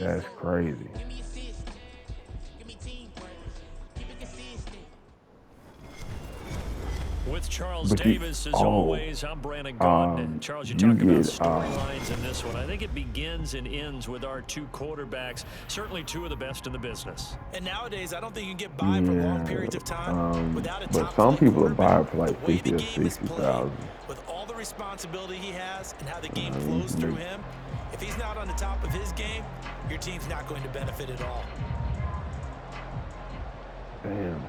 That's crazy. With Charles But you, Davis, as oh, always, I'm Brandon Gaudin. Charles, you talk you about get storylines in this one. I think it begins and ends with our two quarterbacks, certainly two of the best in the business. And nowadays, I don't think you can get by for long periods of time without a but some top-flight people are quarterback. buying for like The way 50 the or game is played, 60,000. with all the responsibility he has and how the game flows through him, if he's not on the top of his game, your team's not going to benefit at all. Damn.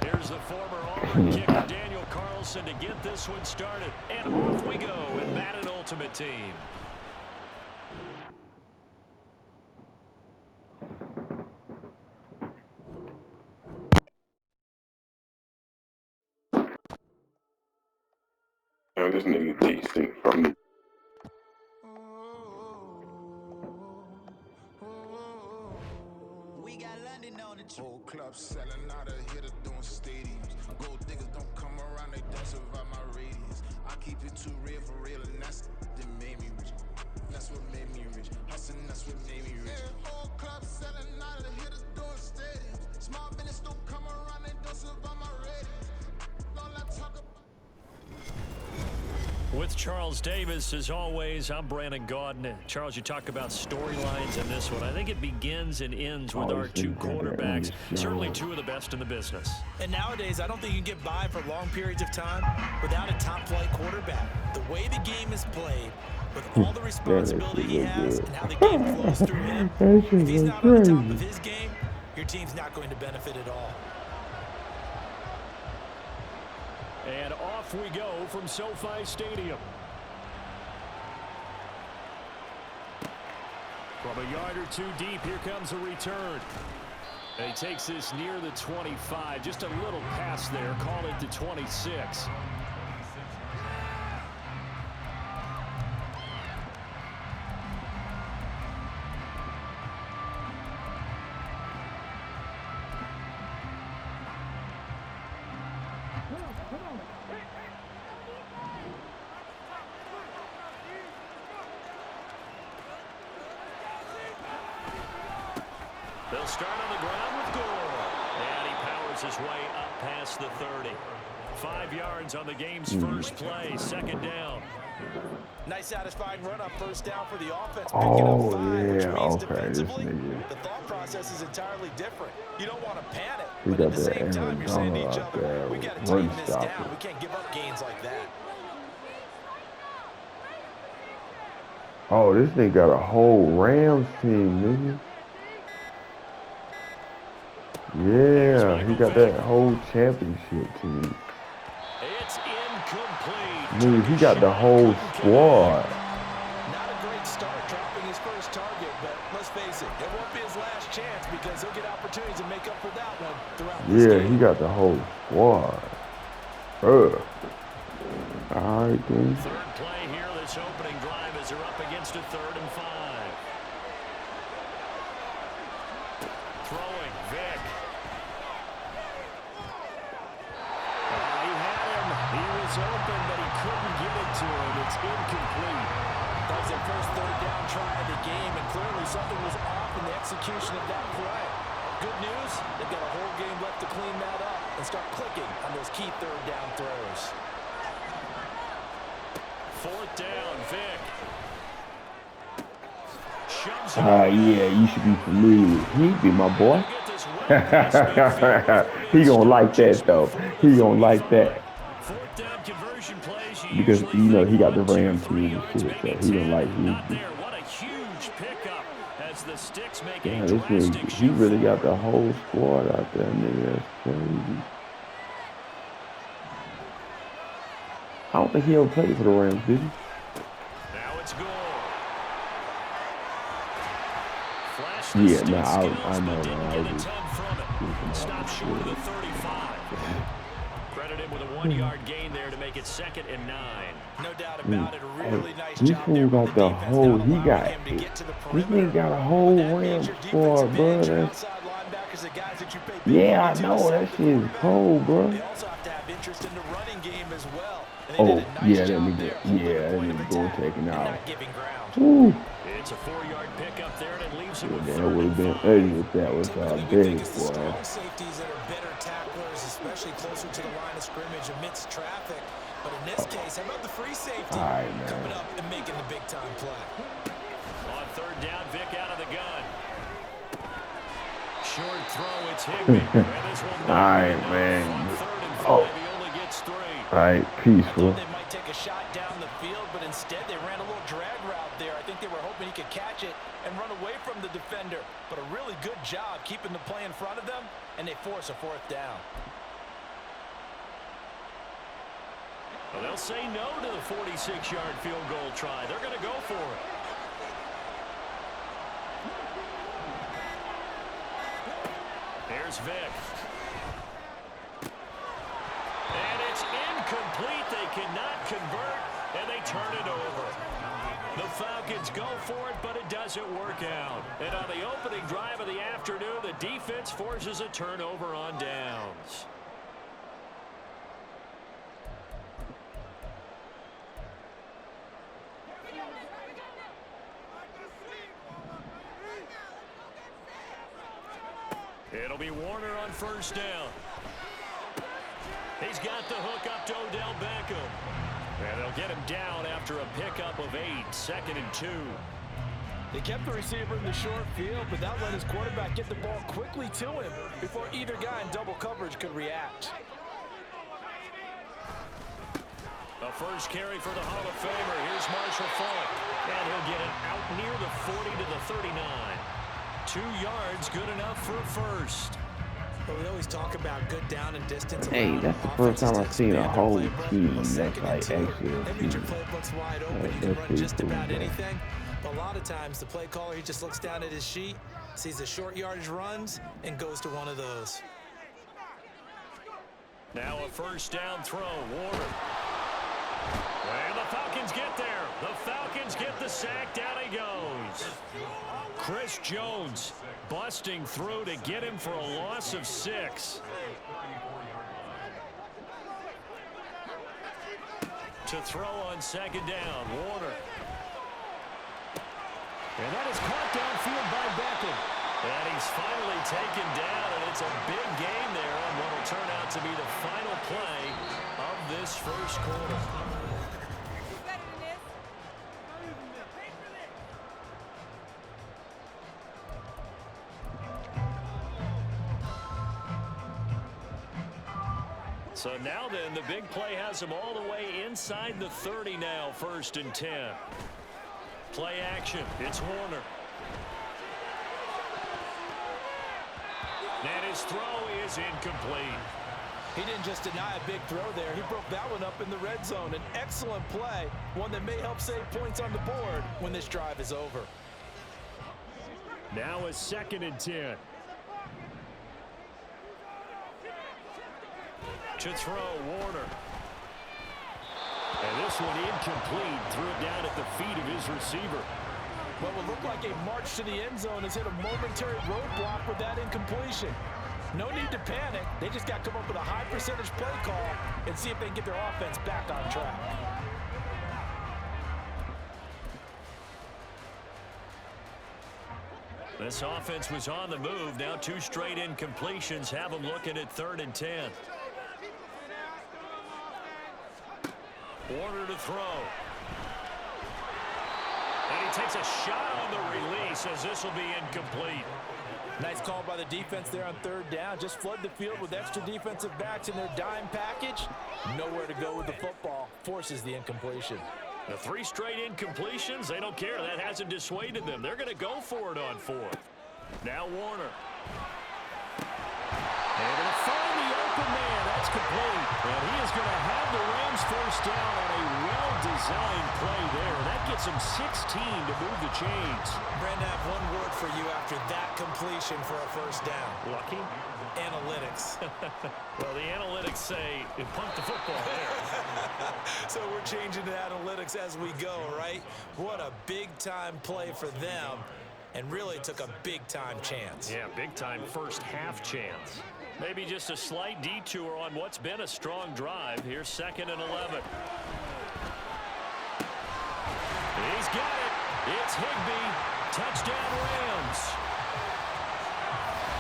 Here's the former Auburn kicker, Daniel Carlson, to get this one started. And off we go with Madden Ultimate Team. Man, this nigga decent from me. We got London on the whole club selling out of hitter doing stadiums. Gold diggers don't come around, they don't survive my radius. I keep it too real, and that's that made me rich. That's what made me rich. Hustling, that's what made me rich. Yeah, whole club selling out of hitters doing stadiums. Small business don't come around, they don't survive my radius. Don't let talk about. With Charles Davis, as always, I'm Brandon Gaudin. Charles, you talk about storylines in this one. I think it begins and ends with our two quarterbacks, certainly two of the best in the business. And nowadays, I don't think you can get by for long periods of time without a top-flight quarterback. The way the game is played, with all the responsibility he has and how the game flows through him, if he's not on the top of his game, your team's not going to benefit at all. And off we go from SoFi Stadium. From a yard or two deep, here comes a return. And he takes this near the 25. Just a little pass there. Call it the 26. They'll start on the ground with Gore. And he powers his way up past the 30. 5 yards on the game's first play, second down. Nice satisfying run up first down for the offense. Oh, Picking up 5, which yeah, means okay, defensively, this nigga. the thought process is entirely different. You don't want to panic, He but got at the that same time, you're saying to Arizona each out other, there we got to run tighten this stopper. down. We can't give up gains like that. Oh, this nigga got a whole Rams team, nigga. Yeah, he got that whole championship team. It's incomplete. Nigga, he got the whole squad. Not a great start dropping his first target, but let's face it, it won't be his last chance because he'll get opportunities to make up for that one throughout this game. Yeah, he got the whole squad. All right, then. Third play here, this opening drive as they're up against a 3rd and 5. Throwing, Vick. He had him. He was open, but he couldn't get it to him. It's incomplete. That was their first 3rd down try of the game, and clearly something was off in the execution of that play. Good news, they've got a whole game left to clean that up and start clicking on those key 3rd down throws. 4th down, Vick. Shoves it Yeah, you should be familiar with Heapy, my boy. He gonna like that, though. He gonna like that. 4th down conversion plays. Because, you know, he got the Ram team and shit, so he don't like Heapy. What a huge pickup as the sticks make Yeah, a this drastic nigga, he shift really got forward. the whole squad out there, nigga. That's crazy. I don't think he ever played for the Rams, did he? Now it's Gore. Flash the Yeah, stick nah, I skills, know, but didn't man. get a ton from it. Stopped short of the 35. Credit him with a 1-yard gain there to make it 2nd and 9. No doubt about it. A really nice This job there fool by got the the defense, whole, not he allowing got, him to get to the this perimeter. nigga got a whole That Ram means your squad, defensive bro. ends, your That's, outside linebackers, the guys that you pay big yeah, I money to know, stop that the shit is quarterback. cold, bro. They also have to have interest in the running game as Finally did Oh, a nice yeah, that job nigga. there holding Yeah, the that point of nigga going attack taking and out. not giving ground. Woo. It's a 4-yard pickup there, and it leaves him Yeah, with that 3rd would and have been 5. ugly if that was Typically, we think big, it's the boy. strong safeties that are better tacklers, especially closer to the line of scrimmage amidst traffic. But in this case, how about the free safety All right, coming man. up and making the big-time play? On 3rd down, Vic out of the gun. Short throw, it's Higbee. And this will All not be right, enough. man. On 3rd and 5, Oh, he only gets 3. all right, I peaceful. thought they might take a shot down the field, but instead they ran a little drag route there. I think they were hoping he could catch it and run away from the defender. But a really good job keeping the play in front of them, and they force a 4th down. Well, they'll say no to the 46-yard field goal try. They're going to go for it. Here's Vic. And it's incomplete. They cannot convert, and they turn it over. The Falcons go for it, but it doesn't work out. And on the opening drive of the afternoon, the defense forces a turnover on downs. It'll be Warner on 1st down. He's got the hook up to Odell Beckham. And they'll get him down after a pickup of 8, 2nd and 2. They kept the receiver in the short field, but that let his quarterback get the ball quickly to him before either guy in double coverage could react. A first carry for the Hall of Famer. Here's Marshall Faulk. And he'll get it out near the 40 to the 39. 2 yards, good enough for a first. But we always talk about good down and distance. Hey, that's the first time I've seen a whole team that's like actually a That means your team. playbook's wide open. You can That's run pretty just cool, about bro. anything. But a lot of times, the play caller, he just looks down at his sheet, sees the short yardage runs, and goes to one of those. Now a first down throw. Warner. And the Falcons get there. The Falcons get the sack. Down he goes. Chris Jones busting through to get him for a loss of 6. To throw on 2nd down. Warner. And that is caught downfield by Beckham. And he's finally taken down, and it's a big game there on what will turn out to be the final play of this first quarter. So now then, the big play has him all the way inside the 30 now, 1st and 10. Play action. It's Warner. And his throw is incomplete. He didn't just deny a big throw there. He broke that one up in the red zone. An excellent play, one that may help save points on the board when this drive is over. Now a 2nd and 10. To throw, Warner. And this one incomplete. Threw it down at the feet of his receiver. What would look like a march to the end zone has hit a momentary roadblock with that incompletion. No need to panic. They just got to come up with a high percentage play call and see if they can get their offense back on track. This offense was on the move. Now 2 straight incompletions have them looking at 3rd and 10. Warner to throw. And he takes a shot on the release as this will be incomplete. Nice call by the defense there on 3rd down. Just flood the field with extra defensive backs in their dime package. Nowhere to go with the football. Forces the incompletion. The 3 straight incompletions, they don't care. That hasn't dissuaded them. They're going to go for it on 4th. Now Warner. And going to find the open man. That's complete. And he is going to have the Rams first down on a well-designed play there. That gets him 16 to move the chains. Brandon, I have one word for you after that completion for a first down. Lucky? Analytics. Well, the analytics say it pumped the football there. So we're changing to analytics as we go, right? What a big-time play for them, and really took a big-time chance. Yeah, big-time first half chance. Maybe just a slight detour on what's been a strong drive. Here's 2nd and 11. He's got it. It's Higbee. Touchdown Rams.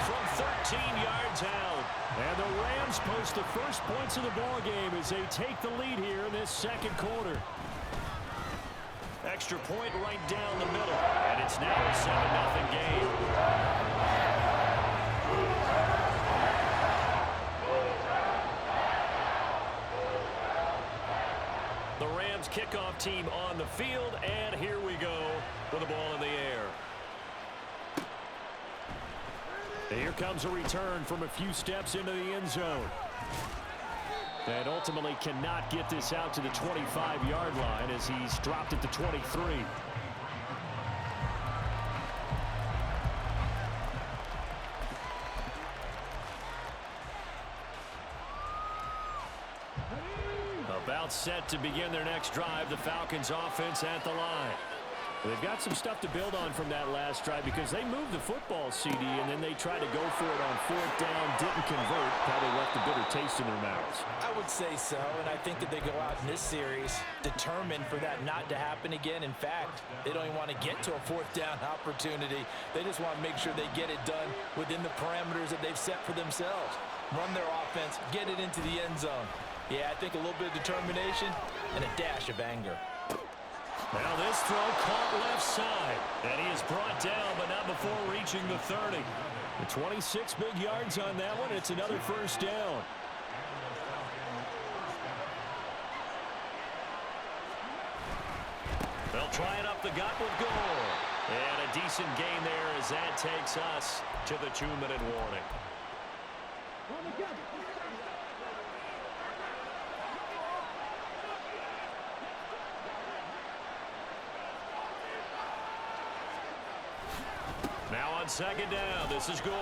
From 13 yards out. And the Rams post the first points of the ball game as they take the lead here in this second quarter. Extra point right down the middle. And it's now a 7-0 game. The Rams kickoff team on the field, and here we go with the ball in the air. And here comes a return from a few steps into the end zone. And ultimately cannot get this out to the 25-yard line as he's dropped at the 23. About set to begin their next drive, the Falcons offense at the line. They've got some stuff to build on from that last drive because they moved the football, CD, and then they tried to go for it on 4th down, didn't convert, probably left a bitter taste in their mouths. I would say so, and I think that they go out in this series determined for that not to happen again. In fact, they don't even want to get to a 4th down opportunity. They just want to make sure they get it done within the parameters that they've set for themselves. Run their offense, get it into the end zone. Yeah, I think a little bit of determination and a dash of anger. Now this throw caught left side. And he is brought down, but not before reaching the 30. The 26 big yards on that one. It's another first down. They'll try it up the gut with Gore. And a decent gain there as that takes us to the 2-minute warning. Now on 2nd down, this is Gore.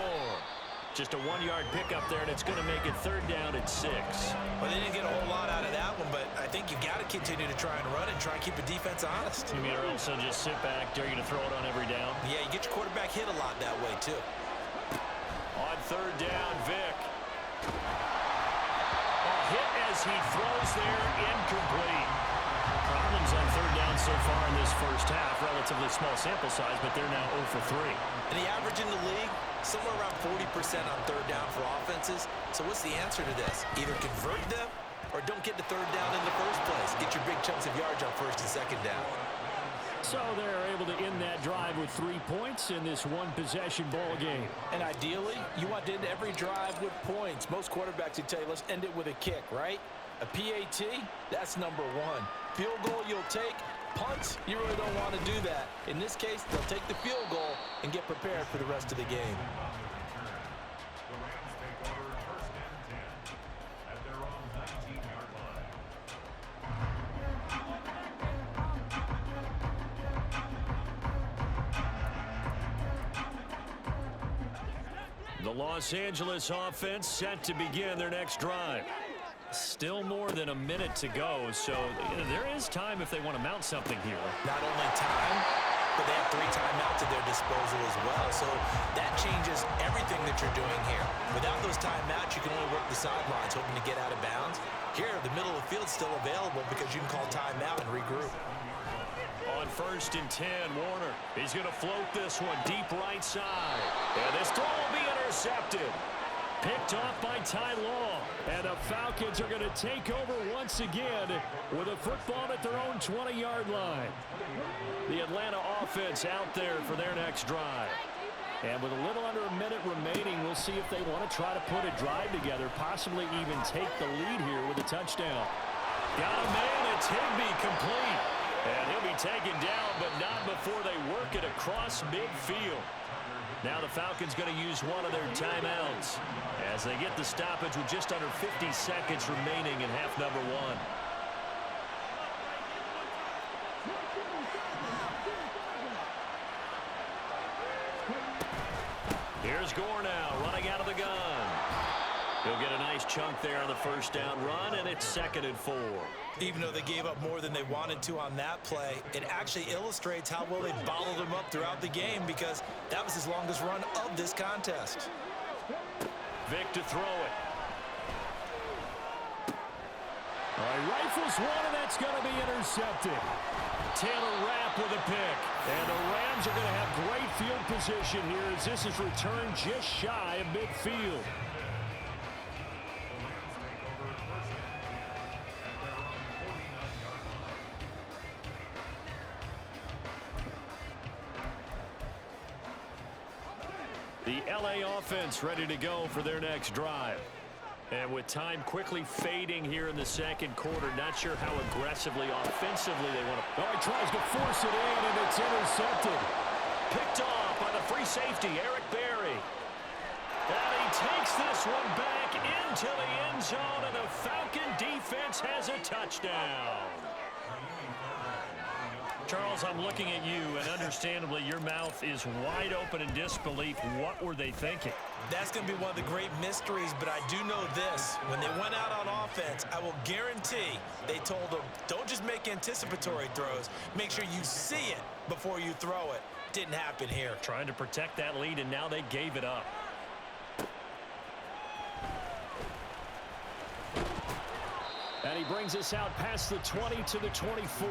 Just a 1-yard pickup there, and it's going to make it 3rd down at 6. Well, they didn't get a whole lot out of that one, but I think you've got to continue to try and run and try and keep the defense honest. You mean or also just sit back, dare you to throw it on every down? Yeah, you get your quarterback hit a lot that way, too. On 3rd down, Vick. A hit as he throws there, incomplete. Problems on 3rd down so far in this first half. Relatively small sample size, but they're now 0 for 3. And the average in the league, somewhere around 40% on 3rd down for offenses. So what's the answer to this? Either convert them or don't get to 3rd down in the first place. Get your big chunks of yards on 1st and 2nd down. So they're able to end that drive with 3 points in this one-possession ball game. And ideally, you want to end every drive with points. Most quarterbacks would tell you, let's end it with a kick, right? A PAT, that's number 1. Field goal you'll take. Punts, you really don't want to do that. In this case, they'll take the field goal and get prepared for the rest of the game. The Los Angeles offense set to begin their next drive. Still more than a minute to go, so there is time if they want to mount something here. Not only time, but they have 3 timeouts at their disposal as well, so that changes everything that you're doing here. Without those timeouts, you can only work the sidelines, hoping to get out of bounds. Here, the middle of the field's still available because you can call timeout and regroup. On 1st and 10, Warner. He's going to float this one deep right side. And this throw will be intercepted. Picked off by Ty Law. And the Falcons are going to take over once again with a football at their own 20-yard line. The Atlanta offense out there for their next drive. And with a little under a minute remaining, we'll see if they want to try to put a drive together, possibly even take the lead here with a touchdown. Got a man, it's Higbee, complete. And he'll be taken down, but not before they work it across midfield. Now the Falcons going to use one of their timeouts as they get the stoppage with just under 50 seconds remaining in half number 1. Here's Gore now, running out of the gun. He'll get a nice chunk there on the first down run, and it's 2nd and 4. Even though they gave up more than they wanted to on that play, it actually illustrates how well they bottled them up throughout the game because that was his longest run of this contest. Vic to throw it. All right, rifles one, and that's going to be intercepted. Taylor Rapp with a pick. And the Rams are going to have great field position here as this is returned just shy of midfield. The LA offense ready to go for their next drive. And with time quickly fading here in the second quarter, not sure how aggressively, offensively they want to. Oh, he tries to force it in, and it's intercepted. Picked off by the free safety, Eric Berry. And he takes this one back into the end zone, and the Falcon defense has a touchdown. Charles, I'm looking at you, and understandably, your mouth is wide open in disbelief. What were they thinking? That's going to be one of the great mysteries, but I do know this. When they went out on offense, I will guarantee they told them, don't just make anticipatory throws. Make sure you see it before you throw it. Didn't happen here. Trying to protect that lead, and now they gave it up. And he brings us out past the 20 to the 24.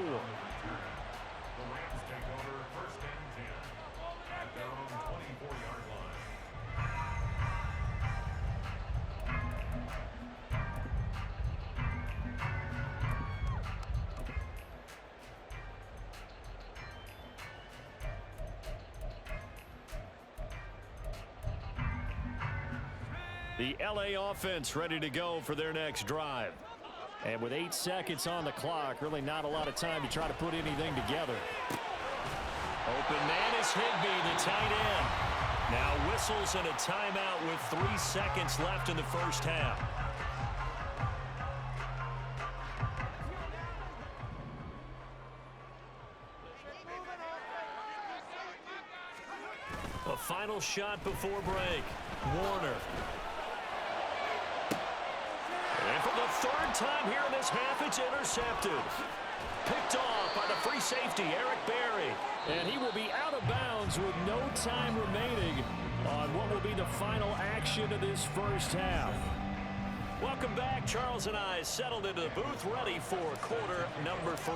The LA offense ready to go for their next drive. And with 8 seconds on the clock, really not a lot of time to try to put anything together. Open man is Higbee, the tight end. Now whistles and a timeout with 3 seconds left in the first half. A final shot before break. Warner. And for the third time here in this half, it's intercepted. Picked off by the free safety, Eric Berry. And he will be out of bounds with no time remaining on what will be the final action of this first half. Welcome back. Charles and I settled into the booth ready for quarter number 3.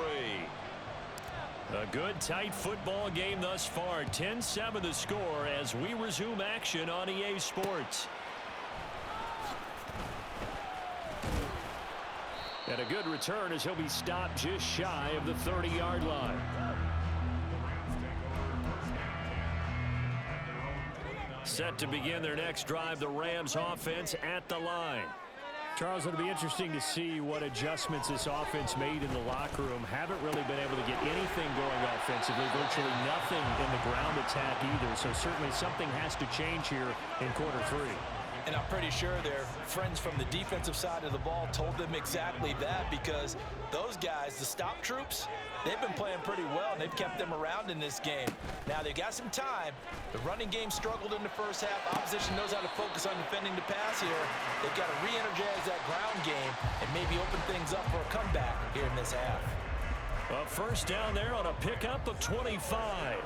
A good, tight football game thus far. 10-7 the score as we resume action on EA Sports. And a good return as he'll be stopped just shy of the 30-yard line. Set to begin their next drive, the Rams offense at the line. Charles, it'll be interesting to see what adjustments this offense made in the locker room. Haven't really been able to get anything going offensively, virtually nothing in the ground attack either. So certainly something has to change here in quarter 3. And I'm pretty sure their friends from the defensive side of the ball told them exactly that, because those guys, the stop troops, they've been playing pretty well, and they've kept them around in this game. Now, they've got some time. The running game struggled in the first half. Opposition knows how to focus on defending the pass here. They've got to re-energize that ground game and maybe open things up for a comeback here in this half. A first down there on a pickup of 25.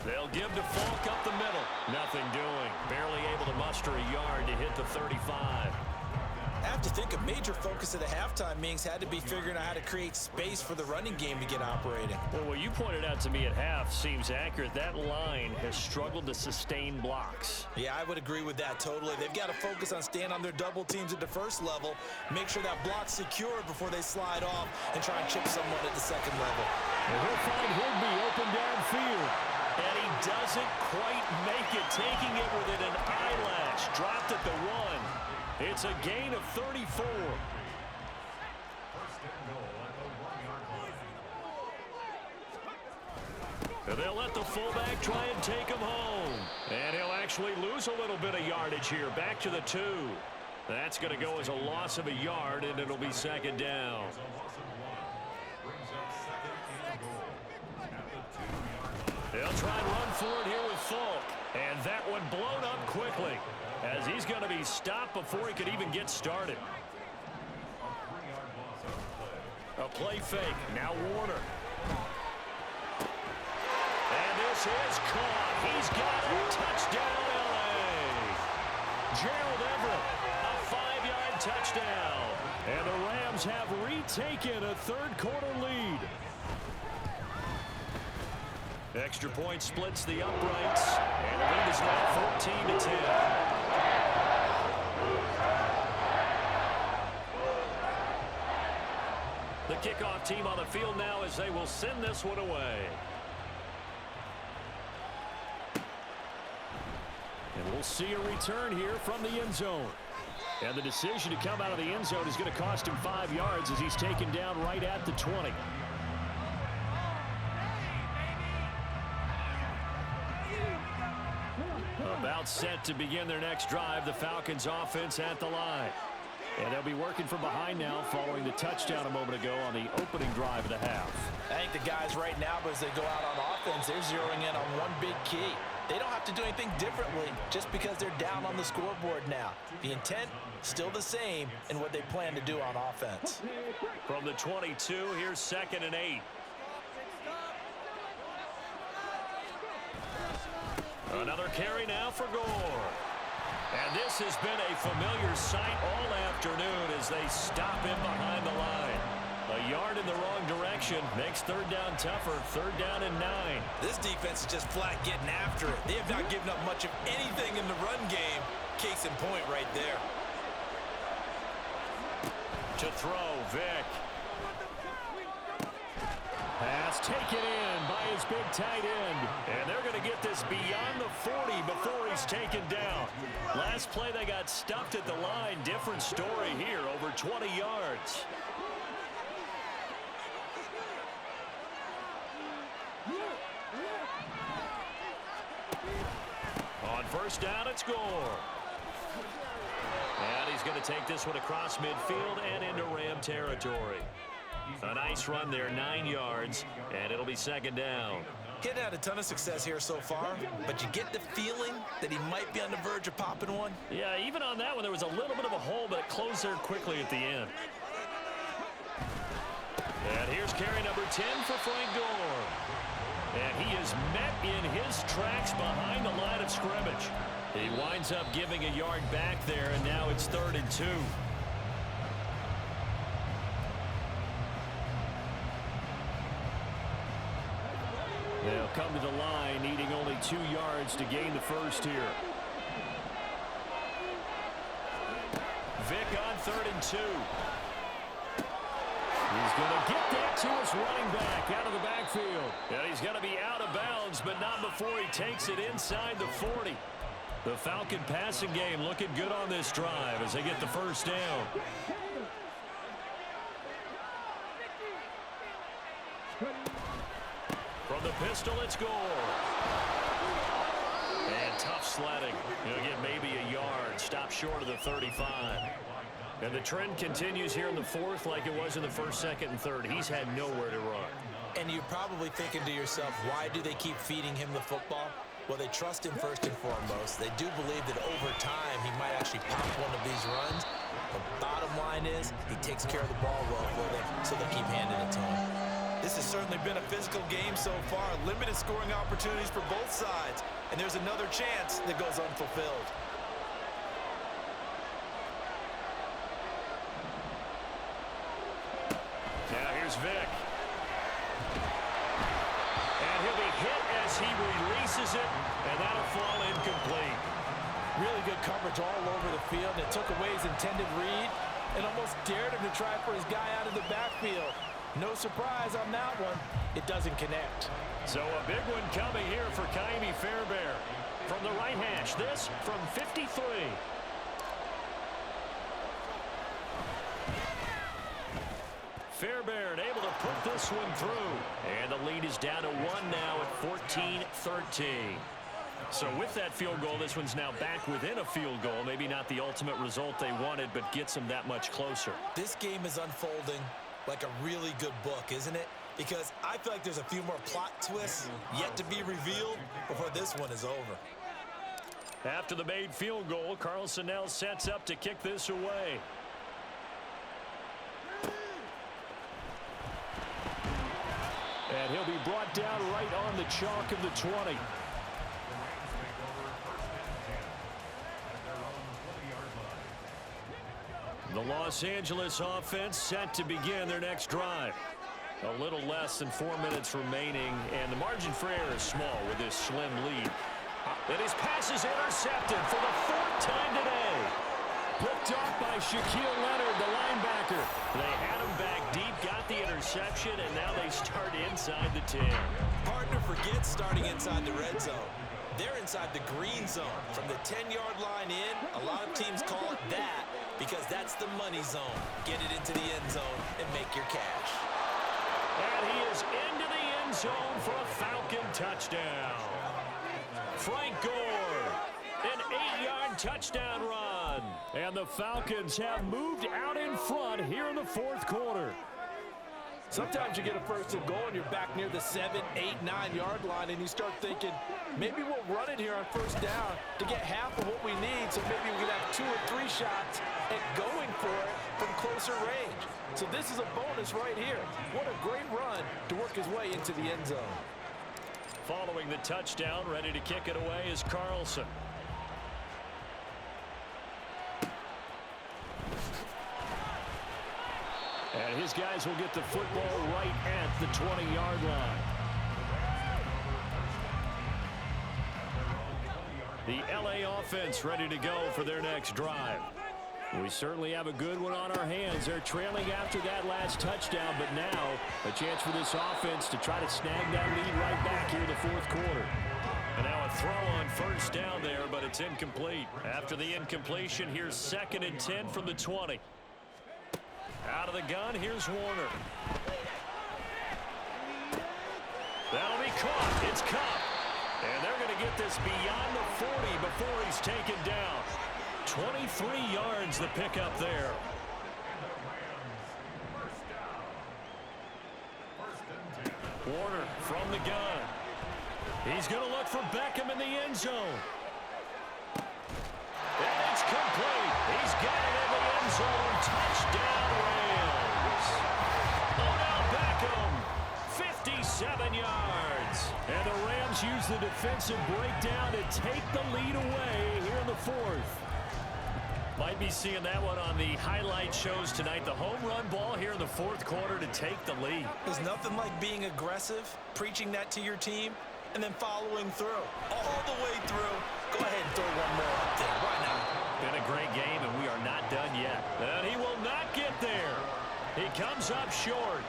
They'll give to Falk up the middle. Nothing doing. Barely able to muster a yard to hit the 35. I have to think a major focus of the halftime meetings had to be figuring out how to create space for the running game to get operating. Well, what you pointed out to me at half seems accurate. That line has struggled to sustain blocks. Yeah, I would agree with that totally. They've got to focus on staying on their double teams at the first level, make sure that block's secured before they slide off and try and chip someone at the second level. And he'll find Higbee open downfield. And he doesn't quite make it, taking it within an eyelash. Dropped at the 1. It's a gain of 34. And they'll let the fullback try and take him home. And he'll actually lose a little bit of yardage here. Back to the 2. That's going to go as a loss of a yard, and it'll be second down. They'll try and run for it here with Falk. And that one blown up quickly as he's going to be stopped before he could even get started. A play fake. Now Warner. And they'll This is caught. He's got a touchdown, L.A. Gerald Everett, a 5-yard touchdown. And the Rams have retaken a third-quarter lead. Extra point splits the uprights, and the lead is now 14-10. The kickoff team on the field now as they will send this one away. And we'll see a return here from the end zone. And the decision to come out of the end zone is going to cost him 5 yards as he's taken down right at the 20. About set to begin their next drive. The Falcons offense at the line. And they'll be working from behind now following the touchdown a moment ago on the opening drive of the half. I think the guys right now, as they go out on offense, they're zeroing in on one big key. They don't have to do anything differently just because they're down on the scoreboard now. The intent, still the same in what they plan to do on offense. From the 22, here's 2nd and 8. Another carry now for Gore. And this has been a familiar sight all afternoon as they stop him behind the line. A yard in the wrong direction makes third down tougher. 3rd down and 9. This defense is just flat getting after it. They have not given up much of anything in the run game. Case in point right there. To throw, Vick. Pass taken in by his big tight end. And they're going to get this beyond the 40 before he's taken down. Last play they got stuffed at the line. Different story here, over 20 yards. On 1st down, it's Gore. And he's going to take this one across midfield and into Ram territory. A nice run there, 9 yards, and it'll be 2nd down. He hadn't had a ton of success here so far, but you get the feeling that he might be on the verge of popping one. Yeah, even on that one, there was a little bit of a hole, but it closed there quickly at the end. And here's carry number 10 for Frank Gore. And he is met in his tracks behind the line of scrimmage. He winds up giving a yard back there, and now it's 3rd and 2. They'll come to the line, needing only 2 yards to gain the first here. Vick on 3rd and 2. He's going to get that to his running back out of the backfield. And he's going to be out of bounds, but not before he takes it inside the 40. The Falcon passing game looking good on this drive as they get the first down. From the pistol, it's Gore. And tough sledding. He'll get maybe a yard. Stop short of the 35. And the trend continues here in the 4th like it was in the 1st, 2nd, and 3rd. He's had nowhere to run. And you're probably thinking to yourself, why do they keep feeding him the football? Well, they trust him first and foremost. They do believe that over time he might actually pop one of these runs. The bottom line is he takes care of the ball well for them, so they'll keep handing it to him. This has certainly been a physical game so far. Limited scoring opportunities for both sides. And there's another chance that goes unfulfilled. Now here's Vick. And he'll be hit as he releases it, and that'll fall incomplete. Really good coverage all over the field. It took away his intended read and almost dared him to try for his guy out of the backfield. No surprise on that one. It doesn't connect. So a big one coming here for Kaimi Fairbairn. From the right hash, this from 53. Fairbairn able to put this one through. And the lead is down to 1 now at 14-13. So with that field goal, this one's now back within a field goal. Maybe not the ultimate result they wanted, but gets them that much closer. This game is unfolding like a really good book, isn't it? Because I feel like there's a few more plot twists yet to be revealed before this one is over. After the made field goal, Carlson now sets up to kick this away. And And he'll be brought down right on the chalk of the 20. The Los Angeles offense set to begin their next drive. A little less than 4 minutes remaining, and the margin for error is small with this slim lead. And his pass is intercepted for the 4th time today. Picked off by Shaquille Leonard, the linebacker. They had him back deep, got the interception, and now they start inside the 10. Partner forgets starting inside the red zone. They're inside the green zone. From the 10-yard line in, a lot of teams call it that because that's the money zone. Get it into the end zone and make your cash. And he is into the end zone for a Falcon touchdown. Frank Gore, an 8-yard touchdown run. And the Falcons have moved out in front here in the 4th quarter. Sometimes you get a first and goal and you're back near the 7, 8, 9-yard line and you start thinking, maybe we'll run it here on first down to get half of what we need, so maybe we can have 2 or 3 shots at going for it from closer range. So this is a bonus right here. What a great run to work his way into the end zone. Following the touchdown, ready to kick it away is Carlson. And his guys will get the football right at the 20-yard line. The LA offense ready to go for their next drive. We certainly have a good one on our hands. They're trailing after that last touchdown, but now a chance for this offense to try to snag that lead right back here in the 4th quarter. And now a throw on first down there, but it's incomplete. After the incompletion, here's 2nd and 10 from the 20. Out of the gun, here's Warner. That'll be caught. It's Cup. And they're going to get this beyond the 40 before he's taken down. 23 yards the pickup there. Warner from the gun. He's going to look for Beckham in the end zone. And it's complete. He's got it in the end zone. Touchdown Rams. Odell Beckham, 57 yards. And the Rams use the defensive breakdown to take the lead away here in the 4th. Might be seeing that one on the highlight shows tonight. The home run ball here in the 4th quarter to take the lead. There's nothing like being aggressive, preaching that to your team, and then following through. All the way through. Go ahead and throw one more up there. Why not? Been a great game, and we are not done yet. And he will not get there. He comes up short.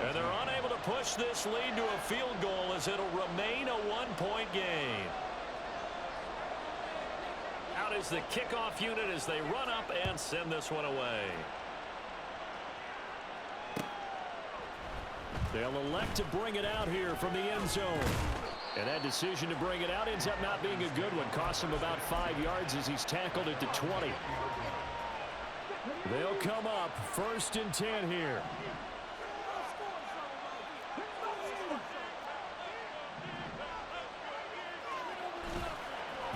And they're unable to push this lead to a field goal as it'll remain a 1-point game. Out is the kickoff unit as they run up and send this one away. They'll elect to bring it out here from the end zone. And that decision to bring it out ends up not being a good one. Costs him about 5 yards as he's tackled at the 20. They'll come up 1st and 10 here.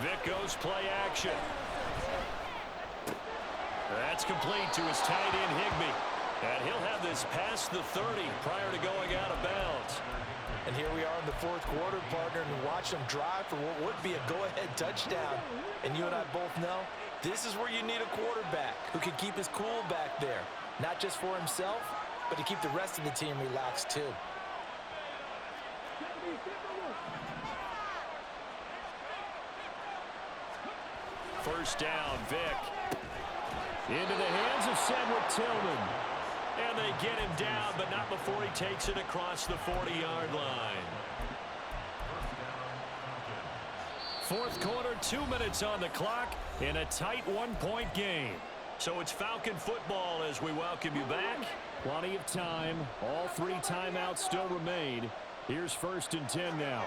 Vic goes play action. That's complete to his tight end Higbee. And he'll have this past the 30 prior to going out of bounds. And here we are in the 4th quarter, partner, and watch them drive for what would be a go-ahead touchdown. And you and I both know this is where you need a quarterback who can keep his cool back there. Not just for himself, but to keep the rest of the team relaxed too. First down, Vic. Into the hands of Cedric Tillman. And they get him down, but not before he takes it across the 40-yard line. 4th quarter, 2 minutes on the clock in a tight 1-point game. So it's Falcon football as we welcome you back. Plenty of time. All 3 timeouts still remain. Here's 1st and 10 now.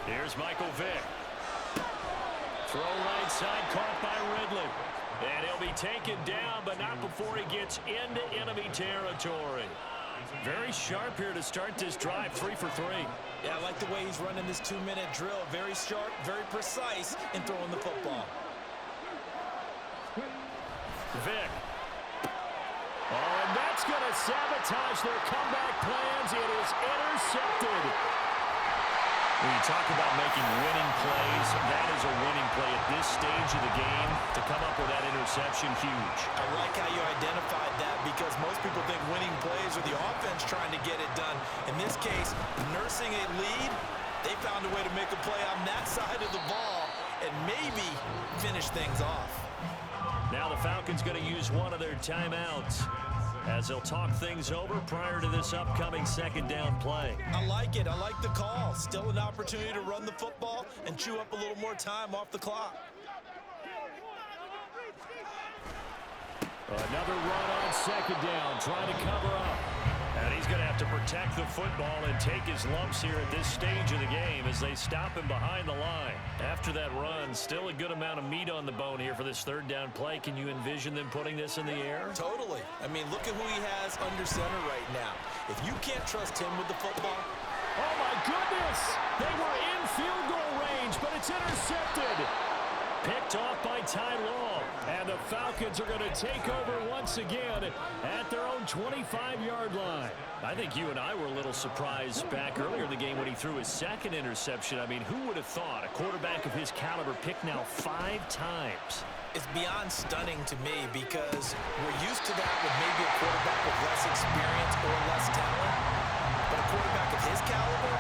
Here's Michael Vick. Throw right side, caught by Ridley. And he'll be taken down, but not before he gets into enemy territory. Very sharp here to start this drive, 3 for 3. Yeah, I like the way he's running this 2-minute drill. Very sharp, very precise in throwing the football. Vic. Oh, and that's That's going to sabotage their comeback plans. It is intercepted. When you talk about making winning plays, that is a winning play at this stage of the game. To come up with that interception, huge. I like how you identified that because most people think winning plays are the offense trying to get it done. In this case, nursing a lead, they found a way to make a play on that side of the ball and maybe finish things off. Now the Falcons going to use one of their timeouts as they'll talk things over prior to this upcoming second down play. I like it. I like the call. Still an opportunity to run the football and chew up a little more time off the clock. Another run on second down, trying to cover up. And he's going to have to protect the football and take his lumps here at this stage of the game as they stop him behind the line. After that run, still a good amount of meat on the bone here for this third down play. Can you envision them putting this in the air? Totally. I mean, look at who he has under center right now. If you can't trust him with the football. Oh, my goodness! They were in field goal range, but it's intercepted. Picked off by Ty Law. And the Falcons are going to take over once again at their own 25-yard line. I think you and I were a little surprised back earlier in the game when he threw his second interception. I mean, who would have thought a quarterback of his caliber picked now 5 times? It's beyond stunning to me because we're used to that with maybe a quarterback with less experience or less talent. But a quarterback of his caliber,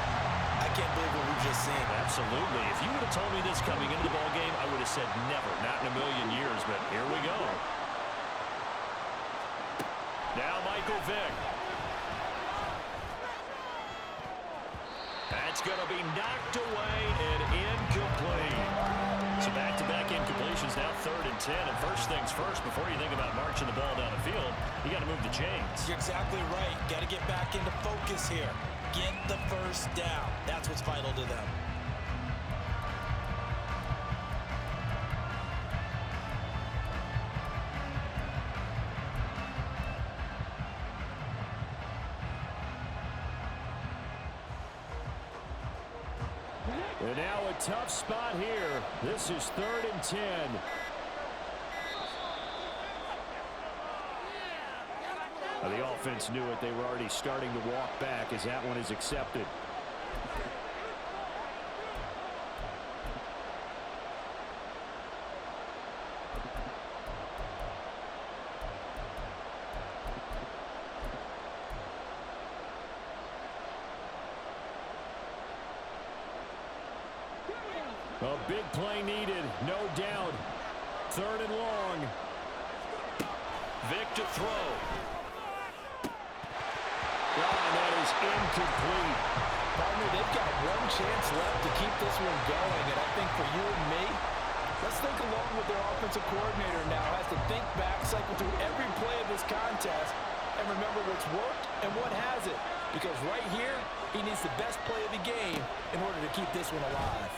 I can't believe what we've just seen. Absolutely. If you would have told me this coming into the ballgame, I would have said never, not in a million years, but here we go. Now Michael Vick. That's going to be knocked away and incomplete. So back-to-back incompletions, now 3rd and 10. And first things first, before you think about marching the ball down the field, you got to move the chains. You're exactly right. Got to get back into focus here. Get the first down. That's what's vital to them. And now a tough spot here. This is 3rd and 10. The offense knew it. They were already starting to walk back as that one is accepted. A big play needed, no doubt. 3rd and long. Vick to throw. And that is incomplete. Partner, they've got one chance left to keep this one going, and I think for you and me, let's think along with their offensive coordinator now. Has to think back, cycle through every play of this contest, and remember what's worked and what hasn't. Because right here, he needs the best play of the game in order to keep this one alive.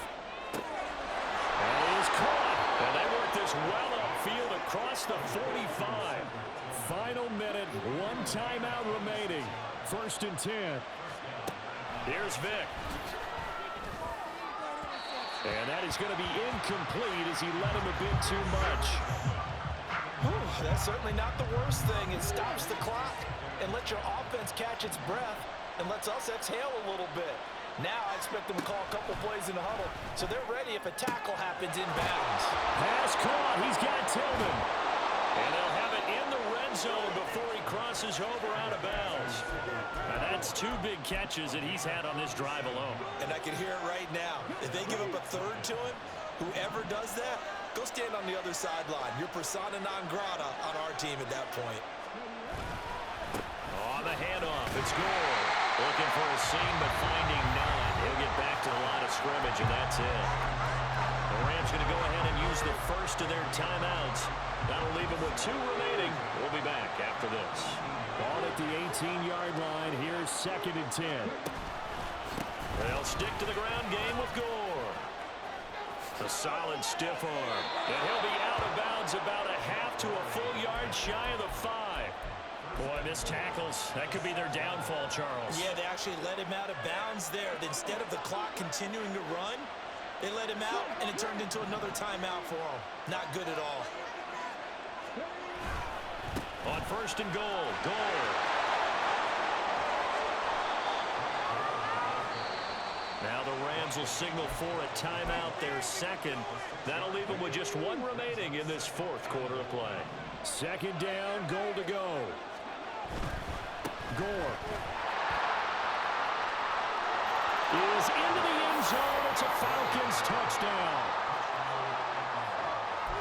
And it is caught. And they work this well upfield across the 45. Final minute, 1 timeout remaining. 1st and 10. Here's Vick. And that is going to be incomplete as he let him a bit too much. Ooh, that's certainly not the worst thing. It stops the clock and lets your offense catch its breath and lets us exhale a little bit. Now I expect them to call a couple plays in the huddle, so they're ready if a tackle happens inbounds. Pass caught. He's got Tillman. And they'll have it in the red zone before he crosses over out of bounds. Now that's 2 big catches that he's had on this drive alone. And I can hear it right now. If they give up a 3rd to him, whoever does that, go stand on the other sideline. You're persona non grata on our team at that point. On the handoff, it's Gore. Looking for a seam, but finding none. He'll get back to the line of scrimmage, and that's it. The Rams going to go ahead and use the first of their timeouts. That'll leave them with 2 remaining. We'll be back after this. Ball at the 18-yard line. Here's 2nd and 10. They'll stick to the ground game with Gore. A solid stiff arm. And he'll be out of bounds about a half to a full yard shy of the 5. Boy, missed tackles. That could be their downfall, Charles. Yeah, they actually let him out of bounds there. Instead of the clock continuing to run, they let him out, and it turned into another timeout for him. Not good at all. On 1st and goal. Now the Rams will signal for a timeout, their second. That'll leave them with just one remaining in this 4th quarter of play. 2nd down, goal to go. Gore is into the end zone. It's a Falcons touchdown.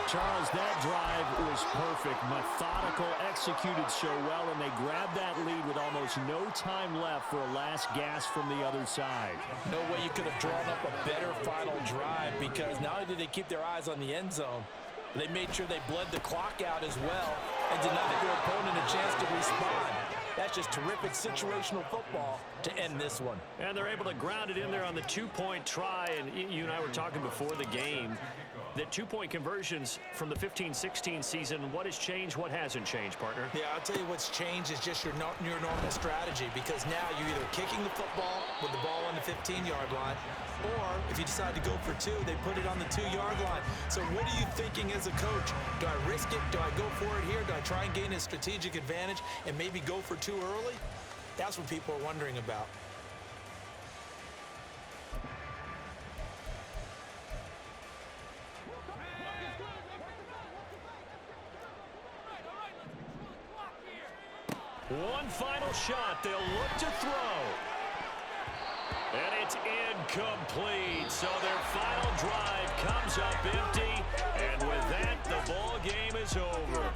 Charles, that drive was perfect, methodical, executed so well, and they grabbed that lead with almost no time left for a last gasp from the other side. No way you could have drawn up a better final drive, because not only did they keep their eyes on the end zone, they made sure they bled the clock out as well and denied their opponent a chance to respond. That's just terrific situational football to end this one. And they're able to ground it in there on the 2-point try. And you and I were talking before the game that 2-point conversions from the 15-16 season, what has changed, what hasn't changed, partner? Yeah, I'll tell you what's changed is just your normal strategy, because now you're either kicking the football with the ball on the 15-yard line, or if you decide to go for 2, they put it on the 2-yard line. So what are you thinking as a coach? Do I risk it? Do I go for it here? Do I try and gain a strategic advantage and maybe go for 2 early? That's what people are wondering about. One final shot. They'll look to throw. And it's incomplete. So their final drive comes up empty. And with that, the ball game is over.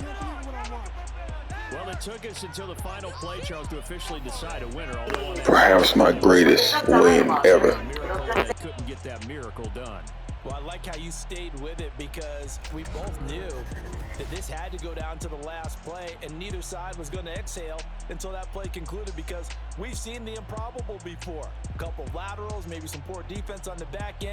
Well, it took us until the final play, Charles, to officially decide a winner. Perhaps my greatest win ever. They couldn't get that miracle done. Well, I like how you stayed with it, because we both knew that this had to go down to the last play, and neither side was going to exhale until that play concluded, because we've seen the improbable before. A couple laterals, maybe some poor defense on the back end.